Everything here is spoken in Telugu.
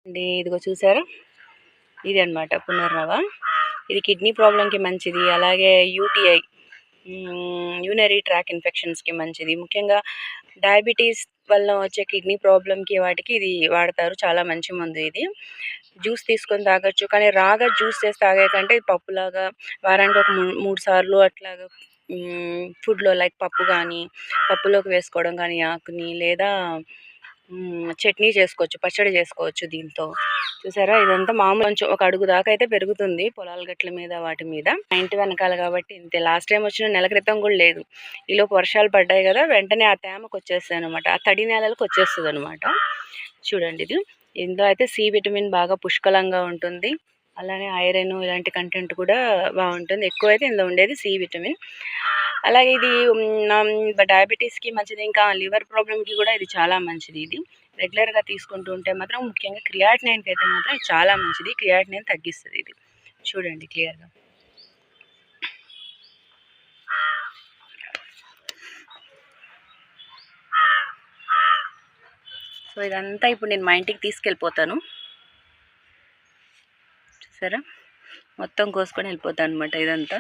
అండి ఇదిగో చూసారా, ఇది అనమాట పునర్నవ. ఇది కిడ్నీ ప్రాబ్లంకి మంచిది, అలాగే యూటీఐ యూనరీ ట్రాక్ ఇన్ఫెక్షన్స్కి మంచిది. ముఖ్యంగా డయాబెటీస్ వల్ల వచ్చే కిడ్నీ ప్రాబ్లంకి వాటికి ఇది వాడతారు. చాలా మంచి మందు ఇది. జ్యూస్ తీసుకొని తాగొచ్చు, కానీ రాగా జ్యూస్ చేసి తాగే కంటే ఇది పప్పులాగా వారానికి ఒక 3 సార్లు అట్లాగా ఫుడ్లో లైక్ పప్పు కానీ పప్పులోకి వేసుకోవడం కానీ ఆకుని, లేదా చట్నీ చేసుకోవచ్చు, పచ్చడి చేసుకోవచ్చు దీంతో. చూసారా, ఇదంతా మామూలు కొంచెం ఒక అడుగు దాకా అయితే పెరుగుతుంది పొలాల గట్ల మీద వాటి మీద. మా ఇంటి వెనకాల కాబట్టి ఇంతే. లాస్ట్ టైం వచ్చిన నెల క్రితం కూడా లేదు. ఈలోపు వర్షాలు పడ్డాయి కదా, వెంటనే ఆ తేమకు వచ్చేస్తాయి అనమాట, ఆ తడి నేలలకు వచ్చేస్తుంది అనమాట. చూడండి ఇది. ఇందులో అయితే సి విటమిన్ బాగా పుష్కలంగా ఉంటుంది, అలానే ఐరన్ ఇలాంటి కంటెంట్ కూడా బాగుంటుంది. ఎక్కువైతే ఇందులో ఉండేది సి విటమిన్. అలాగే ఇది డయాబెటీస్కి మంచిది, ఇంకా లివర్ ప్రాబ్లంకి కూడా ఇది చాలా మంచిది. ఇది రెగ్యులర్గా తీసుకుంటూ ఉంటే మాత్రం, ముఖ్యంగా క్రియాటినైన్కి అయితే మాత్రం ఇది చాలా మంచిది. క్రియాటినైన్ తగ్గిస్తుంది ఇది. చూడండి క్లియర్గా. సో ఇదంతా ఇప్పుడు నేను మా ఇంటికి తీసుకెళ్ళిపోతాను. చూసారా, మొత్తం కోసుకొని వెళ్ళిపోతాను అనమాట ఇదంతా.